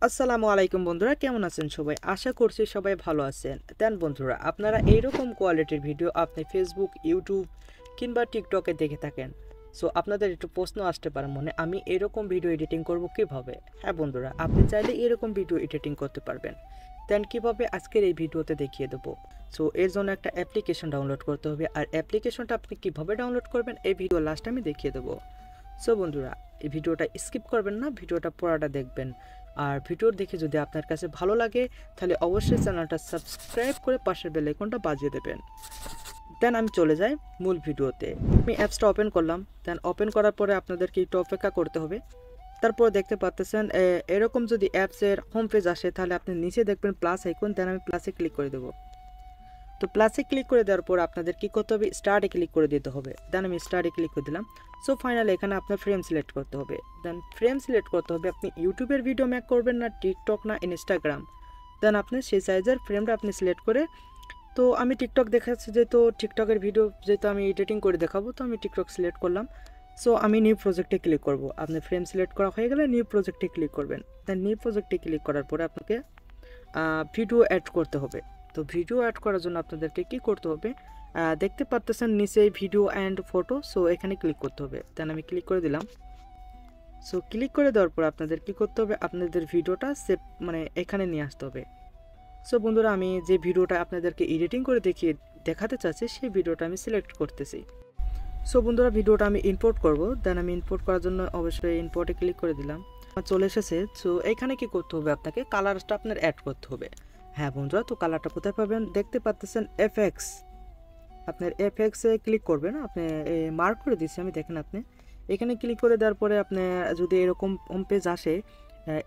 আসসালামু আলাইকুম বন্ধুরা, কেমন আছেন সবাই? আশা করছি সবাই ভালো আছেন। দেন বন্ধুরা, আপনারা এইরকম কোয়ালিটির ভিডিও আপনি ফেসবুক, ইউটিউব কিংবা টিকটকে দেখে থাকেন। সো আপনাদের একটু প্রশ্ন আসতে পারে মনে, আমি এরকম ভিডিও এডিটিং করব কিভাবে? হ্যাঁ বন্ধুরা, আপনি চাইলে এরকম ভিডিও এডিটিং করতে পারবেন। দেন কিভাবে আজকের এই ভিডিওতে দেখিয়ে দেবো। সো এর জন্য একটা অ্যাপ্লিকেশন ডাউনলোড করতে হবে, আর অ্যাপ্লিকেশনটা আপনি কিভাবে ডাউনলোড করবেন এই ভিডিও লাস্টে আমি দেখিয়ে দেবো। সো বন্ধুরা, এই ভিডিওটা স্কিপ করবেন না, ভিডিওটা পুরোটা দেখবেন। আর ভিডিও দেখে যদি আপনার কাছে ভালো লাগে তাহলে অবশ্যই চ্যানেলটা সাবস্ক্রাইব করে পাশের বেল আইকনটা বাজিয়ে দেবেন। দেন আমি চলে যাই মূল ভিডিওতে। আমি অ্যাপসটা ওপেন করলাম। দেন ওপেন করার পরে আপনাদেরকে একটু অপেক্ষা করতে হবে। তারপর দেখতে পাচ্ছেন এরকম যদি অ্যাপসের হোম পেজ আসে তাহলে আপনি নিচে দেখবেন প্লাস আইকন। দেন আমি প্লাসে ক্লিক করে দেবো। তো প্লাসে ক্লিক করে দেওয়ার পর আপনাদের কী করতে হবে, স্টার্টে ক্লিক করে দিতে হবে। দেন আমি স্টার্টে ক্লিক করে দিলাম। সো ফাইনালি এখানে আপনার ফ্রেম সিলেক্ট করতে হবে। দেন ফ্রেম সিলেক্ট করতে হবে, আপনি ইউটিউবের ভিডিও মেক করবেন না টিকটক না ইনস্টাগ্রাম। দেন আপনি সেই সাইজের ফ্রেমটা আপনি সিলেক্ট করে, তো আমি টিকটক দেখাচ্ছি যেহেতু টিকটকের ভিডিও যেহেতু আমি এডিটিং করে দেখাবো, তো আমি টিকটক সিলেক্ট করলাম। সো আমি নিউ প্রজেক্টে ক্লিক করব। আপনি ফ্রেম সিলেক্ট করা হয়ে গেলে নিউ প্রজেক্টে ক্লিক করবেন। দেন নিউ প্রজেক্টে ক্লিক করার পরে আপনাকে ভিডিও অ্যাড করতে হবে। তো ভিডিও অ্যাড করার জন্য আপনাদেরকে কি করতে হবে, দেখতে পাচ্ছেন নিচে ভিডিও অ্যান্ড ফটো। সো এখানে ক্লিক করতে হবে। দেন আমি ক্লিক করে দিলাম। সো ক্লিক করে দেওয়ার পর আপনাদের কি করতে হবে, আপনাদের ভিডিওটা সেভ মানে এখানে নিয়ে আসতে হবে। সো বন্ধুরা, আমি যে ভিডিওটা আপনাদেরকে এডিটিং করে দেখাতে চাচ্ছি সেই ভিডিওটা আমি সিলেক্ট করতেছি। সো বন্ধুরা, ভিডিওটা আমি ইম্পোর্ট করব। দেন আমি ইম্পোর্ট করার জন্য অবশ্যই ইম্পোর্টে ক্লিক করে দিলাম। চলে এসেছে। সো এখানে কি করতে হবে, আপনাকে কালারটা আপনার অ্যাড করতে হবে। হ্যাঁ বন্ধুরা, তো কালারটা কোথায় পাবেন, দেখতে পাচ্ছেন এফএক্স। আপনার এফএক্সে ক্লিক করবেন। আপনি মার্ক করে দিচ্ছি আমি, দেখেন আপনি এখানে ক্লিক করে দেওয়ার পরে আপনি যদি এরকম হোম পেজ আসে,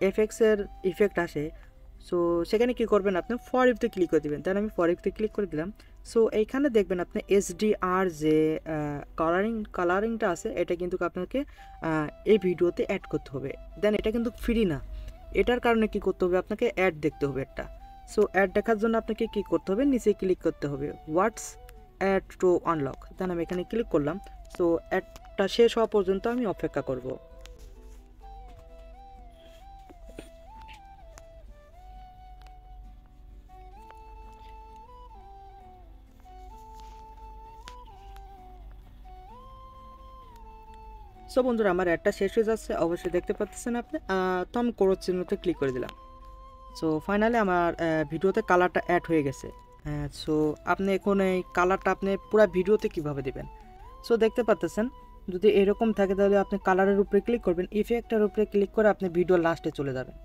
এফএক্সের ইফেক্ট আসে, সো সেখানে কি করবেন, আপনি ফর ইফতে ক্লিক করে দেবেন। তাহলে আমি ফর ইফতে ক্লিক করে দিলাম। সো এইখানে দেখবেন আপনি এসডিআর যে কালারিংটা আছে, এটা কিন্তু আপনাকে এই ভিডিওতে অ্যাড করতে হবে। দেন এটা কিন্তু ফ্রি না, এটার কারণে কি করতে হবে, আপনাকে অ্যাড দেখতে হবে একটা। সো অ্যাড দেখার জন্য আপনাকে কি করতে হবে, নিচে ক্লিক করতে হবে হোয়াটস অ্যাড টু আনলক। দেন আমি এখানে ক্লিক করলাম। সো অ্যাডটা শেষ হওয়া পর্যন্ত আমি অপেক্ষা করব। সো বন্ধুরা, আমার অ্যাডটা শেষ হয়ে যাচ্ছে, অবশ্যই দেখতে পাচ্ছেন আপনি। তো আমি ক্রস চিহ্নতে ক্লিক করে দিলাম। সো ফাইনালি আমার ভিডিওতে কালারটা অ্যাড হয়ে গেছে। সো আপনি এখন এই কালারটা আপনি পুরো ভিডিওতে কিভাবে দিবেন, সো দেখতে পাচ্ছেন যদি এরকম থাকে তাহলে আপনি কালারের উপরে ক্লিক করবেন, ইফেক্টের উপরে ক্লিক করে আপনি ভিডিও লাস্টে চলে যাবেন।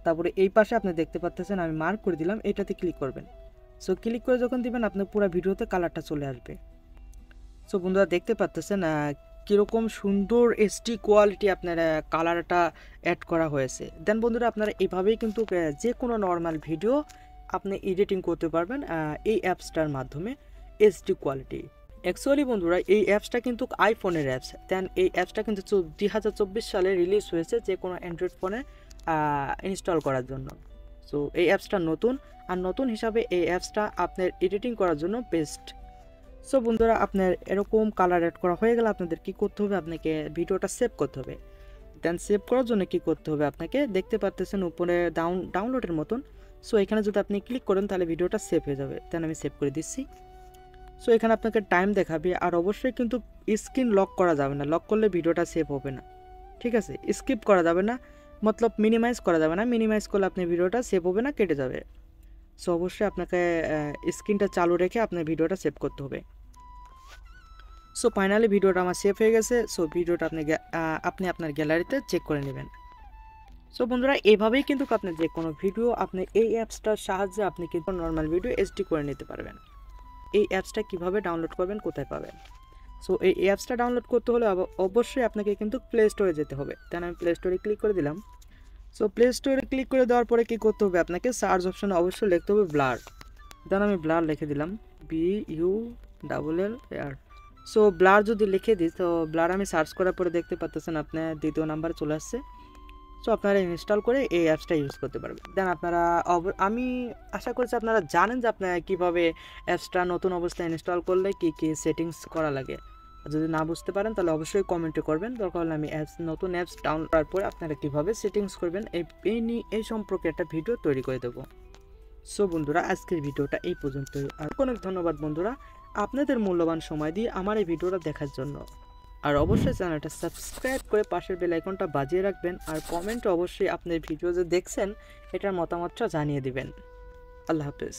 তারপরে এই পাশে আপনি দেখতে পাচ্ছেন আমি মার্ক করে দিলাম, এটাতে ক্লিক করবেন। সো ক্লিক করে যখন দিবেন আপনার পুরো ভিডিওতে কালারটা চলে আসবে। সো বন্ধুরা, দেখতে পাচ্ছেন কীরকম সুন্দর এইচডি কোয়ালিটি আপনার কালারটা অ্যাড করা হয়েছে। দেন বন্ধুরা, আপনারা এভাবেই কিন্তু যে কোনো নর্মাল ভিডিও আপনি এডিটিং করতে পারবেন এই অ্যাপসটার মাধ্যমে এইচডি কোয়ালিটি। অ্যাকচুয়ালি বন্ধুরা, এই অ্যাপসটা কিন্তু আইফোনের অ্যাপস। দেন এই অ্যাপসটা কিন্তু 2024 সালে রিলিজ হয়েছে যে কোনো অ্যান্ড্রয়েড ফোনে ইনস্টল করার জন্য। সো এই অ্যাপসটা নতুন, আর নতুন হিসাবে এই অ্যাপসটা আপনার এডিটিং করার জন্য বেস্ট। সো বন্ধুরা, আপনার এরকম কালার অ্যাড করা হয়ে গেলে আপনাদের কি করতে হবে, আপনাকে ভিডিওটা সেভ করতে হবে। দেন সেভ করার জন্য কি করতে হবে, আপনাকে দেখতে পাচ্ছেন উপরে ডাউনলোডের মতন। সো এখানে যদি আপনি ক্লিক করেন তাহলে ভিডিওটা সেভ হয়ে যাবে। দেন আমি সেভ করে দিচ্ছি। সো এখানে আপনাকে টাইম দেখাবে, আর অবশ্যই কিন্তু স্ক্রিন লক করা যাবে না, লক করলে ভিডিওটা সেভ হবে না। ঠিক আছে, স্কিপ করা যাবে না, মতলব মিনিমাইজ করা যাবে না, মিনিমাইজ করলে আপনার ভিডিওটা সেভ হবে না, কেটে যাবে। সো অবশ্যই আপনাকে স্ক্রিনটা চালু রেখে আপনার ভিডিওটা সেভ করতে হবে। সো ফাইনালি ভিডিওটা আমার সেভ হয়ে গেছে। সো ভিডিওটা আপনি আপনার গ্যালারিতে চেক করে নেবেন। সো বন্ধুরা, এইভাবেই কিন্তু আপনি যে কোনো ভিডিও আপনি এই অ্যাপসটার সাহায্যে আপনি কিন্তু নর্মাল ভিডিও এইচডি করে নিতে পারবেন। এই অ্যাপসটা কিভাবে ডাউনলোড করবেন, কোথায় পাবেন? সো এই অ্যাপসটা ডাউনলোড করতে হলে অবশ্যই আপনাকে কিন্তু প্লে স্টোরে যেতে হবে। দেন আমি প্লে স্টোরে ক্লিক করে দিলাম। সো প্লে স্টোরে ক্লিক করে দেওয়ার পরে কী করতে হবে, আপনাকে সার্চ অপশনে অবশ্যই লিখতে হবে ব্লার। দেন আমি ব্লার লিখে দিলাম, BULLR। সো ব্লার যদি লিখে দিই, তো ব্লার আমি সার্চ করার পরে দেখতে পাচ্ছেন আপনার দ্বিতীয় নাম্বারে চলে আসছে। সো আপনারা ইনস্টল করে এই অ্যাপসটা ইউজ করতে পারবেন। দেন আপনারা আমি আশা করছি আপনারা জানেন যে আপনারা কীভাবে অ্যাপসটা নতুন অবস্থায় ইনস্টল করলে কী কী সেটিংস করা লাগে। আর যদি না বুঝতে পারেন তাহলে অবশ্যই কমেন্টে করবেন, দরকার হলে আমি নতুন অ্যাপস ডাউনলোড করার পরে আপনারা কীভাবে সেটিংস করবেন এই সম্পর্কে একটা ভিডিও তৈরি করে দেবো। সো বন্ধুরা, আজকের ভিডিওটা এই পর্যন্তই। আর অনেক ধন্যবাদ বন্ধুরা আপনাদের মূল্যবান সময় দিয়ে আমার এই ভিডিওটা দেখার জন্য। আর অবশ্যই চ্যানেলটা সাবস্ক্রাইব করে পাশের বেল আইকনটা বাজিয়ে রাখবেন, আর কমেন্টে অবশ্যই আপনার ভিডিও যে দেখছেন এটার মতামতটা জানিয়ে দিবেন। আল্লাহ হাফেজ।